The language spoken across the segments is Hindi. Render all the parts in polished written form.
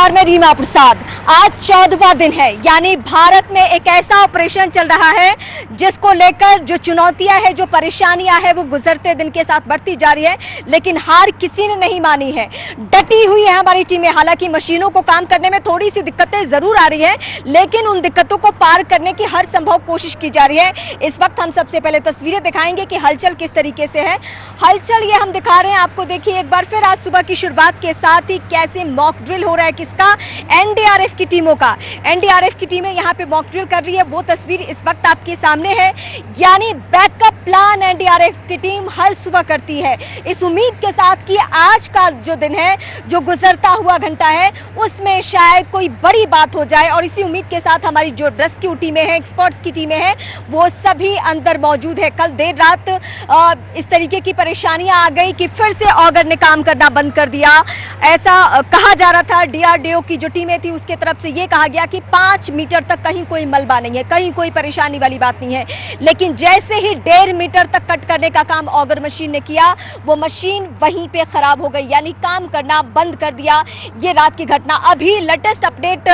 और मैं रीमा प्रसाद। आज 14वां दिन है, यानी भारत में एक ऐसा ऑपरेशन चल रहा है जिसको लेकर जो चुनौतियां हैं, जो परेशानियां हैं, वो गुजरते दिन के साथ बढ़ती जा रही है, लेकिन हार किसी ने नहीं मानी है। डटी हुई है हमारी टीमें। हालांकि मशीनों को काम करने में थोड़ी सी दिक्कतें जरूर आ रही है, लेकिन उन दिक्कतों को पार करने की हर संभव कोशिश की जा रही है। इस वक्त हम सबसे पहले तस्वीरें दिखाएंगे कि हलचल किस तरीके से है। हलचल ये हम दिखा रहे हैं आपको। देखिए एक बार फिर आज सुबह की शुरुआत के साथ ही कैसे मॉक ड्रिल हो रहा है, किसका? एनडीआरएफ की टीमों का। एनडीआरएफ की टीमें यहां पे मॉक ड्रिल कर रही है, वो तस्वीर इस वक्त आपके सामने है। यानी बैकअप प्लान एनडीआरएफ की टीम हर सुबह करती है, इस उम्मीद के साथ कि आज का जो दिन है, जो गुजरता हुआ घंटा है, उसमें शायद कोई बड़ी बात हो जाए। और इसी उम्मीद के साथ हमारी जो रेस्क्यू टीमें हैं, एक्सपर्ट्स की टीमें हैं, वो सभी अंदर मौजूद है। कल देर रात इस तरीके की परेशानियां आ गई कि फिर से ऑगर ने काम करना बंद कर दिया। ऐसा कहा जा रहा था, डीआरडीओ की जो टीमें थी उसके तरफ से यह कहा गया कि 5 मीटर तक कहीं कोई मलबा नहीं है, कहीं कोई परेशानी वाली बात नहीं है। लेकिन जैसे ही 1.5 मीटर तक कट करने का काम ऑगर मशीन ने किया, वो मशीन वहीं पे खराब हो गई, यानी काम करना बंद कर दिया। ये रात की घटना। अभी लेटेस्ट अपडेट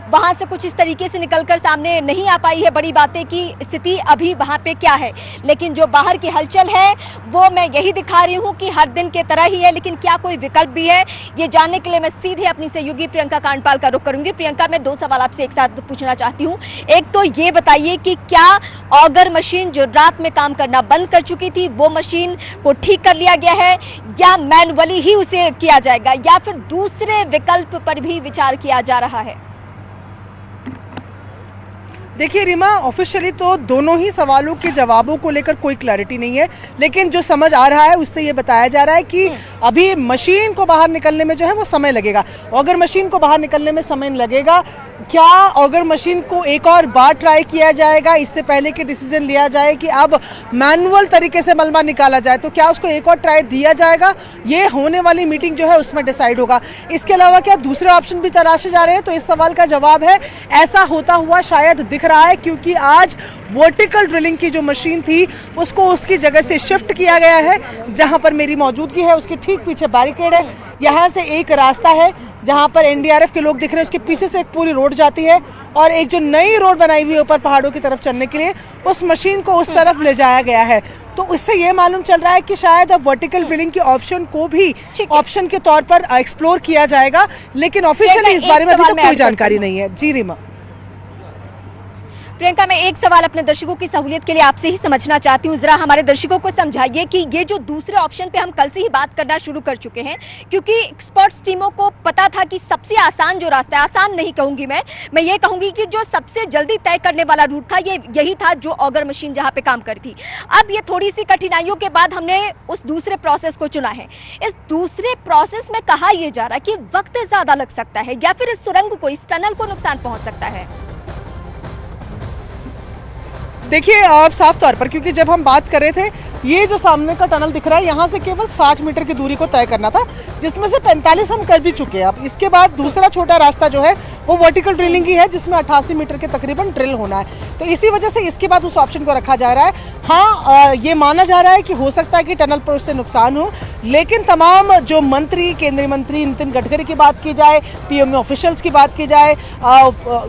वहां से कुछ इस तरीके से निकलकर सामने नहीं आ पाई है, बड़ी बातें की स्थिति अभी वहां पे क्या है। लेकिन जो बाहर की हलचल है वो मैं यही दिखा रही हूं कि हर दिन के तरह ही है, लेकिन क्या कोई विकल्प भी है, ये जानने के लिए मैं सीधे अपनी सहयोगी प्रियंका कांडपाल का रुख करूंगी। प्रियंका, मैं 2 सवाल आपसे एक साथ पूछना चाहती हूं। एक तो ये बताइए कि क्या ऑगर मशीन जो रात में काम करना बंद कर चुकी थी, वो मशीन को ठीक कर लिया गया है, या मैनुअली ही उसे किया जाएगा, या फिर दूसरे विकल्प पर भी विचार किया जा रहा है? देखिए रीमा, ऑफिशियली तो दोनों ही सवालों के जवाबों को लेकर कोई क्लैरिटी नहीं है, लेकिन जो समझ आ रहा है उससे ये बताया जा रहा है कि अभी मशीन को बाहर निकलने में जो है वो समय लगेगा। ऑगर मशीन को बाहर निकलने में समय लगेगा। क्या ऑगर मशीन को एक और बार ट्राई किया जाएगा इससे पहले कि डिसीजन लिया जाए कि अब मैनुअल तरीके से मलबा निकाला जाए, तो क्या उसको एक और ट्राई दिया जाएगा? ये होने वाली मीटिंग जो है उसमें डिसाइड होगा। इसके अलावा क्या दूसरे ऑप्शन भी तलाशे जा रहे हैं? तो इस सवाल का जवाब है ऐसा होता हुआ शायद दिख रहा है, क्योंकि आज वर्टिकल ड्रिलिंग की जो मशीन थी उसको उसकी जगह से शिफ्ट किया गया है। जहां पर मेरी मौजूदगी है उसके ठीक पीछे बैरिकेड है। यहाँ से एक रास्ता है जहां पर एनडीआरएफ के लोग दिख रहे हैं, उसके पीछे से एक पूरी रोड जाती है, और एक जो नई रोड बनाई हुई है ऊपर पहाड़ों की तरफ चढ़ने के लिए, उस मशीन को उस तरफ ले जाया गया है। तो इससे ये मालूम चल रहा है कि शायद अब वर्टिकल ड्रिलिंग के ऑप्शन को भी ऑप्शन के तौर पर एक्सप्लोर किया जाएगा, लेकिन ऑफिशियली इस बारे में अभी तक कोई जानकारी नहीं है। जी रीमा। प्रियंका, मैं एक सवाल अपने दर्शकों की सहूलियत के लिए आपसे ही समझना चाहती हूँ। जरा हमारे दर्शकों को समझाइए कि ये जो दूसरे ऑप्शन पे हम कल से ही बात करना शुरू कर चुके हैं, क्योंकि एक्सपर्ट्स टीमों को पता था कि सबसे आसान जो रास्ता है, आसान नहीं कहूंगी मैं ये कहूंगी कि जो सबसे जल्दी तय करने वाला रूट था, ये यही था जो ऑगर मशीन जहां पे काम करती। अब ये थोड़ी सी कठिनाइयों के बाद हमने उस दूसरे प्रोसेस को चुना है। इस दूसरे प्रोसेस में कहा यह जा रहा है कि वक्त ज्यादा लग सकता है, या फिर इस सुरंग को, इस टनल को नुकसान पहुंच सकता है। देखिए आप साफ तौर पर, क्योंकि जब हम बात कर रहे थे, ये जो सामने का टनल दिख रहा है, यहाँ से केवल 60 मीटर की दूरी को तय करना था, जिसमें से 45 हम कर भी चुके हैं। अब इसके बाद दूसरा छोटा रास्ता जो है वो वर्टिकल ड्रिलिंग ही है, जिसमें 88 मीटर के तकरीबन ड्रिल होना है। तो इसी वजह से इसके बाद उस ऑप्शन को रखा जा रहा है। हाँ, ये माना जा रहा है कि हो सकता है कि टनल पर उससे नुकसान हो, लेकिन तमाम जो मंत्री, केंद्रीय मंत्री नितिन गडकरी की बात की जाए, पीएमओ ऑफिशियल्स की बात की जाए,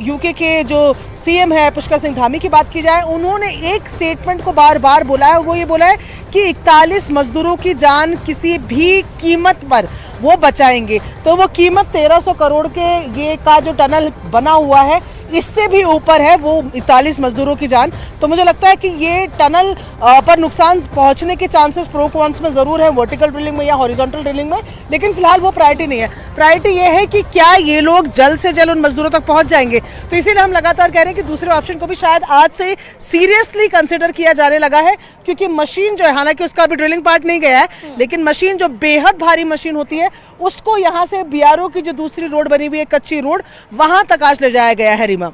यूके के जो सीएम है पुष्कर सिंह धामी की बात की जाए, उन्होंने एक स्टेटमेंट को बार बार बोला है। वो ये बोला है कि 41 मजदूरों की जान किसी भी कीमत पर वो बचाएंगे। तो वो कीमत 1300 करोड़ के ये का जो टनल बना हुआ है, इससे भी ऊपर है वो 41 मजदूरों की जान। तो मुझे लगता है कि ये टनल पर नुकसान पहुंचने के चांसेस प्रो कॉन्स में जरूर है, वर्टिकल ड्रिलिंग में या हॉरिजॉन्टल ड्रिलिंग में, लेकिन फिलहाल वो प्रायोरिटी नहीं है। प्रायोरिटी ये है कि क्या ये लोग जल्द से जल्द उन मजदूरों तक पहुंच जाएंगे। तो इसीलिए हम लगातार कह रहे हैं कि दूसरे ऑप्शन को भी शायद आज से सीरियसली कंसिडर किया जाने लगा है, क्योंकि मशीन जो है, हालांकि उसका भी ड्रिलिंग पार्ट नहीं गया है, लेकिन मशीन जो बेहद भारी मशीन होती है, उसको यहाँ से बीआरओ की जो दूसरी रोड बनी हुई है, कच्ची रोड, वहां तक आज ले जाया गया है। रीमा,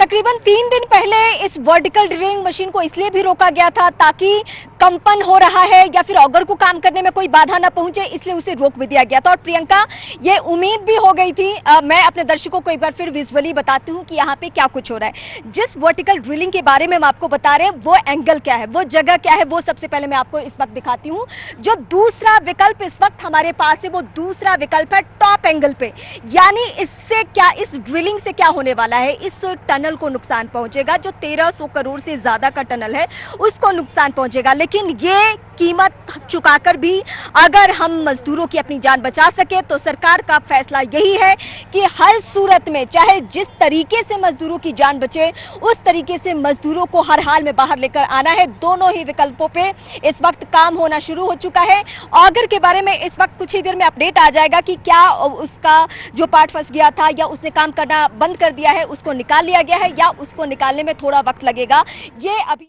तकरीबन 3 दिन पहले इस वर्टिकल ड्रिलिंग मशीन को इसलिए भी रोका गया था ताकि कंपन हो रहा है या फिर ऑगर को काम करने में कोई बाधा ना पहुंचे, इसलिए उसे रोक भी दिया गया था। और प्रियंका, ये उम्मीद भी हो गई थी, मैं अपने दर्शकों को एक बार फिर विजुअली बताती हूं कि यहाँ पे क्या कुछ हो रहा है। जिस वर्टिकल ड्रिलिंग के बारे में हम आपको बता रहे हैं, वो एंगल क्या है, वो जगह क्या है, वो सबसे पहले मैं आपको इस वक्त दिखाती हूँ। जो दूसरा विकल्प इस वक्त हमारे पास है, वो दूसरा विकल्प है टॉप एंगल पे। यानी इससे क्या, इस ड्रिलिंग से क्या होने वाला है, इस टनल को नुकसान पहुंचेगा। जो 1300 करोड़ से ज्यादा का टनल है उसको नुकसान पहुंचेगा, लेकिन ये कीमत चुकाकर भी अगर हम मजदूरों की अपनी जान बचा सके तो सरकार का फैसला यही है कि हर सूरत में, चाहे जिस तरीके से मजदूरों की जान बचे, उस तरीके से मजदूरों को हर हाल में बाहर लेकर आना है। दोनों ही विकल्पों पे इस वक्त काम होना शुरू हो चुका है। ऑगर के बारे में इस वक्त कुछ ही देर में अपडेट आ जाएगा कि क्या उसका जो पार्ट फंस गया था या उसने काम करना बंद कर दिया है, उसको निकाल लिया गया है या उसको निकालने में थोड़ा वक्त लगेगा, ये अभी